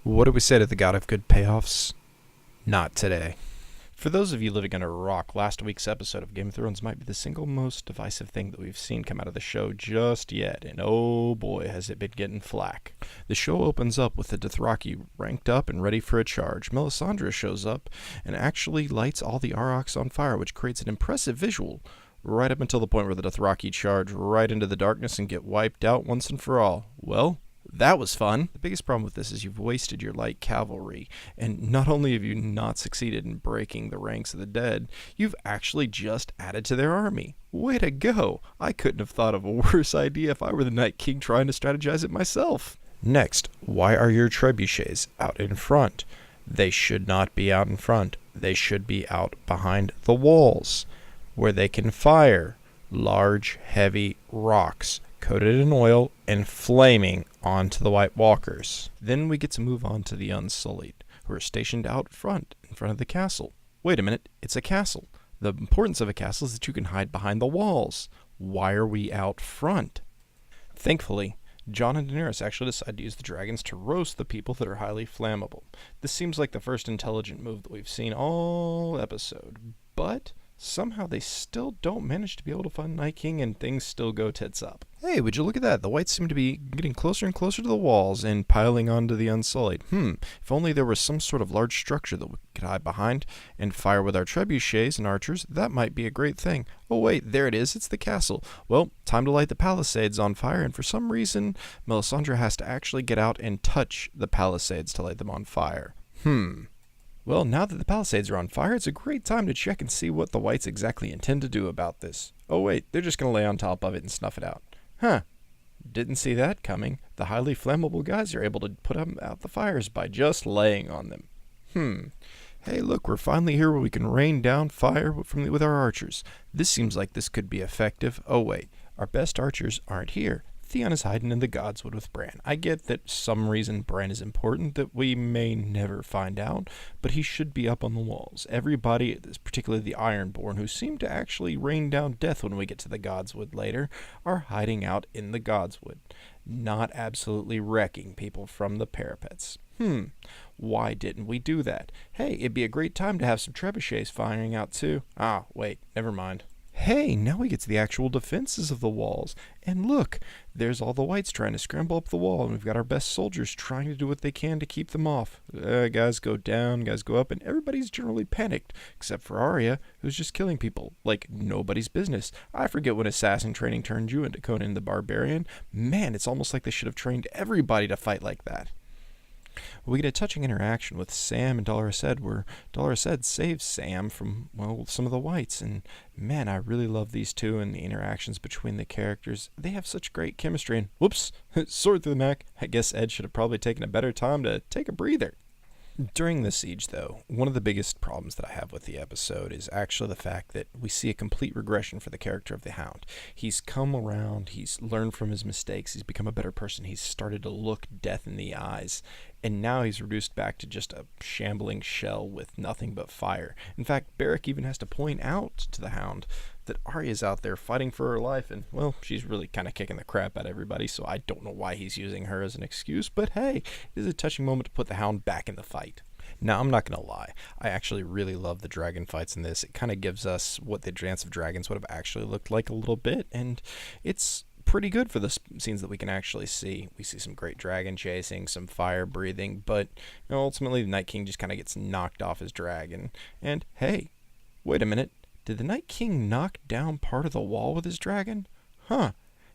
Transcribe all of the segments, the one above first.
What do we say to the god of good payoffs? Not today. For those of you living under a rock, last week's episode of Game of Thrones might be the single most divisive thing that we've seen come out of the show just yet, and oh boy has it been getting flack. The show opens up with the Dothraki ranked up and ready for a charge. Melisandre shows up and actually lights all the Aurochs on fire, which creates an impressive visual, right up until the point where the Dothraki charge right into the darkness and get wiped out once and for all. Well, that was fun. The biggest problem with this is you've wasted your light cavalry, and not only have you not succeeded in breaking the ranks of the dead, you've actually just added to their army. Way to go! I couldn't have thought of a worse idea if I were the Night King trying to strategize it myself. Next, why are your trebuchets out in front? They should not be out in front. They should be out behind the walls, where they can fire large, heavy rocks coated in oil and flaming onto the White Walkers. Then we get to move on to the Unsullied, who are stationed out front, in front of the castle. Wait a minute, it's a castle. The importance of a castle is that you can hide behind the walls. Why are we out front? Thankfully, Jon and Daenerys actually decide to use the dragons to roast the people that are highly flammable. This seems like the first intelligent move that we've seen all episode, but somehow they still don't manage to be able to find Night King, and things still go tits up. Hey, would you look at that? The whites seem to be getting closer and closer to the walls and piling onto the Unsullied. If only there was some sort of large structure that we could hide behind and fire with our trebuchets and archers. That might be a great thing. Oh wait, there it is. It's the castle. Well, time to light the palisades on fire, and for some reason, Melisandre has to actually get out and touch the palisades to light them on fire. Well, now that the palisades are on fire, it's a great time to check and see what the whites exactly intend to do about this. Oh wait, they're just going to lay on top of it and snuff it out. Didn't see that coming. The highly flammable guys are able to put out the fires by just laying on them. Hey, look, we're finally here where we can rain down fire with our archers. This seems like this could be effective. Oh wait, our best archers aren't here. Theon is hiding in the Godswood with Bran. I get that some reason Bran is important that we may never find out, but he should be up on the walls. Everybody, particularly the Ironborn, who seem to actually rain down death when we get to the Godswood later, are hiding out in the Godswood, not absolutely wrecking people from the parapets. Why didn't we do that? Hey, it'd be a great time to have some trebuchets firing out too. Ah, wait, never mind. Hey, now we get to the actual defenses of the walls. And look, there's all the whites trying to scramble up the wall, and we've got our best soldiers trying to do what they can to keep them off. Guys go down, guys go up, and everybody's generally panicked, except for Arya, who's just killing people like nobody's business. I forget when assassin training turned you into Conan the Barbarian. Man, it's almost like they should have trained everybody to fight like that. We get a touching interaction with Sam and Dolorous Edd, where Dolorous Edd saves Sam from, well, some of the whites. And man, I really love these two and the interactions between the characters. They have such great chemistry. And whoops, sword through the neck. I guess Ed should have probably taken a better time to take a breather. During the siege, though, one of the biggest problems that I have with the episode is actually the fact that we see a complete regression for the character of the Hound. He's come around, he's learned from his mistakes, he's become a better person, he's started to look death in the eyes, and now he's reduced back to just a shambling shell with nothing but fire. In fact, Beric even has to point out to the Hound that Arya's out there fighting for her life, and, well, she's really kind of kicking the crap out of everybody, so I don't know why he's using her as an excuse, but hey, it is a touching moment to put the Hound back in the fight. Now, I'm not going to lie, I actually really love the dragon fights in this. It kind of gives us what the Dance of Dragons would have actually looked like a little bit, and it's pretty good for the scenes that we can actually see. We see some great dragon chasing, some fire breathing, but ultimately the Night King just kind of gets knocked off his dragon, and hey, wait a minute. Did the Night King knock down part of the wall with his dragon?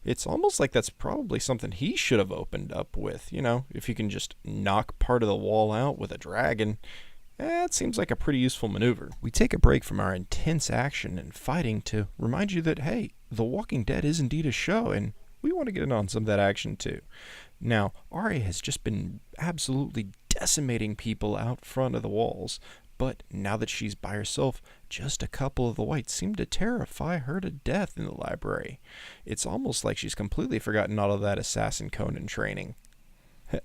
It's almost like that's probably something he should have opened up with. If you can just knock part of the wall out with a dragon, it seems like a pretty useful maneuver. We take a break from our intense action and fighting to remind you that, hey, The Walking Dead is indeed a show, and we want to get in on some of that action too. Now, Arya has just been absolutely decimating people out front of the walls, but now that she's by herself, just a couple of the whites seem to terrify her to death in the library. It's almost like she's completely forgotten all of that assassin Conan training.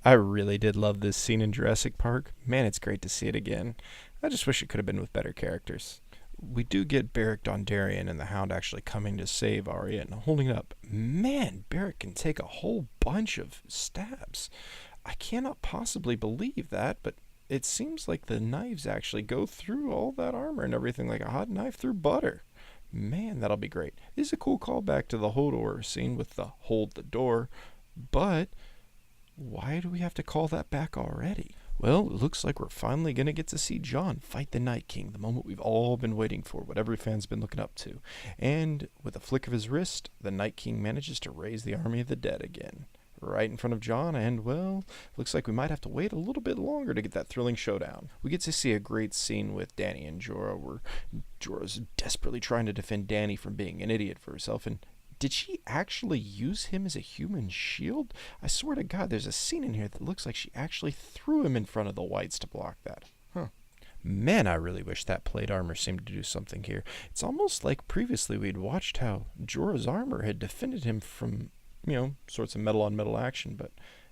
I really did love this scene in Jurassic Park. Man, it's great to see it again. I just wish it could have been with better characters. We do get Beric Dondarrion and the Hound actually coming to save Arya and holding it up. Man, Beric can take a whole bunch of stabs. I cannot possibly believe that, but it seems like the knives actually go through all that armor and everything like a hot knife through butter. Man, that'll be great. This is a cool callback to the Hodor scene with the hold the door, but why do we have to call that back already? Well, it looks like we're finally going to get to see Jon fight the Night King, the moment we've all been waiting for, what every fan's been looking up to. And with a flick of his wrist, the Night King manages to raise the army of the dead again, right in front of Jon, and, well, looks like we might have to wait a little bit longer to get that thrilling showdown. We get to see a great scene with Dany and Jorah, where Jorah's desperately trying to defend Dany from being an idiot for herself, and did she actually use him as a human shield? I swear to God, there's a scene in here that looks like she actually threw him in front of the whites to block that. Huh. Man, I really wish that plate armor seemed to do something here. It's almost like previously we'd watched how Jorah's armor had defended him from, sorts of metal-on-metal action, but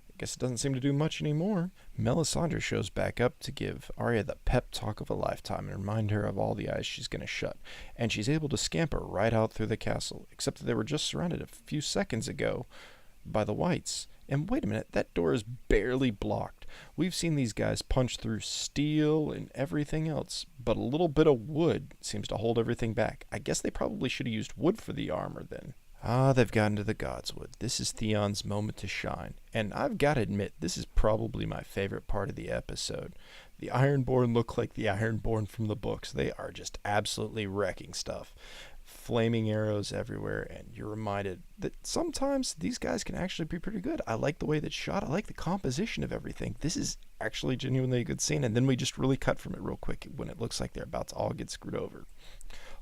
I guess it doesn't seem to do much anymore. Melisandre shows back up to give Arya the pep talk of a lifetime and remind her of all the eyes she's going to shut, and she's able to scamper right out through the castle, except that they were just surrounded a few seconds ago by the whites. And wait a minute, that door is barely blocked. We've seen these guys punch through steel and everything else, but a little bit of wood seems to hold everything back. I guess they probably should have used wood for the armor then. Ah, they've gotten to the Godswood. This is Theon's moment to shine. And I've got to admit, this is probably my favorite part of the episode. The Ironborn look like the Ironborn from the books. They are just absolutely wrecking stuff. Flaming arrows everywhere, and you're reminded that sometimes these guys can actually be pretty good. I like the way that's shot. I like the composition of everything. This is actually genuinely a good scene, and then we just really cut from it real quick when it looks like they're about to all get screwed over.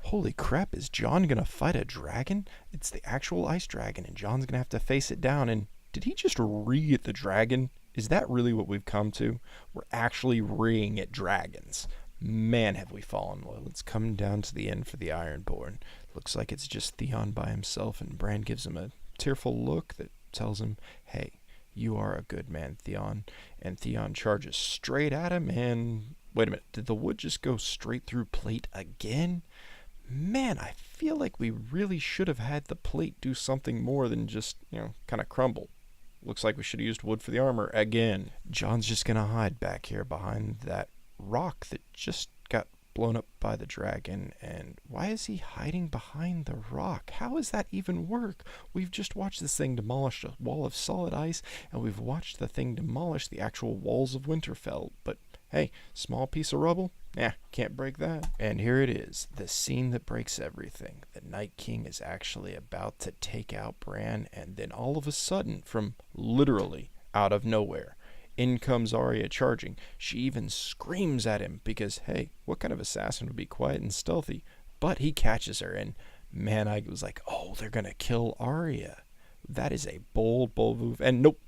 Holy crap, is Jon gonna fight a dragon? It's the actual ice dragon, and Jon's gonna have to face it down, and did he just re at the dragon? Is that really what we've come to? We're actually reeing at dragons. Man, have we fallen. Well, it's coming down to the end for the Ironborn. Looks like it's just Theon by himself, and Bran gives him a tearful look that tells him, hey, you are a good man, Theon. And Theon charges straight at him, and wait a minute, did the wood just go straight through plate again? Man, I feel like we really should have had the plate do something more than just, kind of crumble. Looks like we should have used wood for the armor again. Jon's just gonna hide back here behind that rock that just got blown up by the dragon. And why is he hiding behind the rock? How does that even work? We've just watched this thing demolish a wall of solid ice, and we've watched the thing demolish the actual walls of Winterfell, but hey, small piece of rubble? Can't break that. And here it is, the scene that breaks everything. The Night King is actually about to take out Bran, and then all of a sudden, from literally out of nowhere, in comes Arya charging. She even screams at him because, hey, what kind of assassin would be quiet and stealthy? But he catches her, and man, I was like, oh, they're gonna kill Arya. That is a bold move. And nope,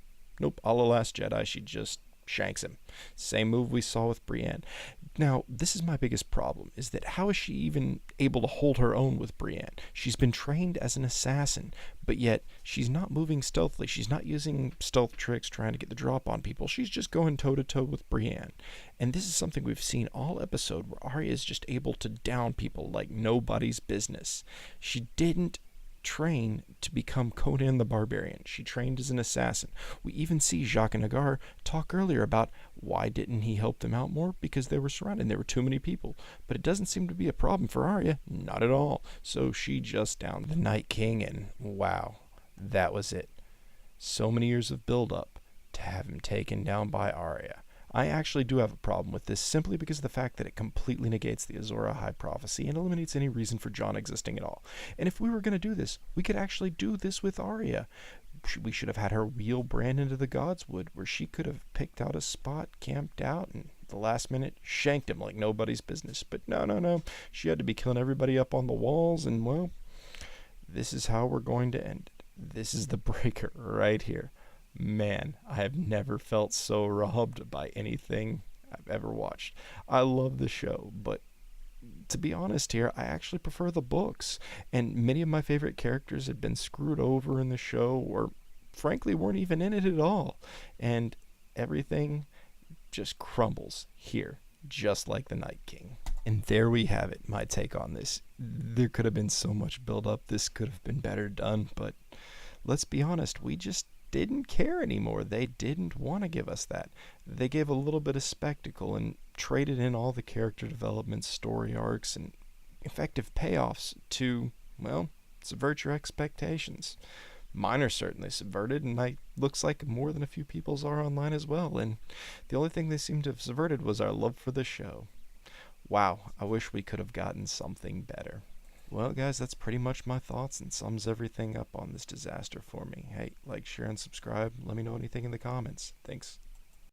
a la Last Jedi, she just shanks him. Same move we saw with Brienne. Now, this is my biggest problem, is that how is she even able to hold her own with Brienne? She's been trained as an assassin, but yet she's not moving stealthily. She's not using stealth tricks trying to get the drop on people. She's just going toe-to-toe with Brienne. And this is something we've seen all episode, where Arya is just able to down people like nobody's business. She didn't train to become Conan the Barbarian. She trained as an assassin. We even see Jaqen H'ghar talk earlier about why didn't he help them out more? Because they were surrounded. There were too many people. But it doesn't seem to be a problem for Arya. Not at all. So she just downed the Night King, and wow, that was it. So many years of build-up to have him taken down by Arya. I actually do have a problem with this, simply because of the fact that it completely negates the Azor Ahai prophecy and eliminates any reason for Jon existing at all. And if we were going to do this, we could actually do this with Arya. We should have had her wheel Bran into the Godswood, where she could have picked out a spot, camped out, and at the last minute shanked him like nobody's business. But no. She had to be killing everybody up on the walls, and well, this is how we're going to end it. This is the breaker right here. Man, I have never felt so robbed by anything I've ever watched. I love the show, but to be honest here, I actually prefer the books. And many of my favorite characters have been screwed over in the show, or frankly weren't even in it at all. And everything just crumbles here, just like the Night King. And there we have it, my take on this. There could have been so much build up. This could have been better done, but let's be honest, we just didn't care anymore. They didn't want to give us that. They gave a little bit of spectacle and traded in all the character development, story arcs, and effective payoffs to, well, subvert your expectations. Mine are certainly subverted, and looks like more than a few people's are online as well, and the only thing they seem to have subverted was our love for the show. Wow, I wish we could have gotten something better. Well, guys, that's pretty much my thoughts and sums everything up on this disaster for me. Hey, like, share, and subscribe. Let me know anything in the comments. Thanks.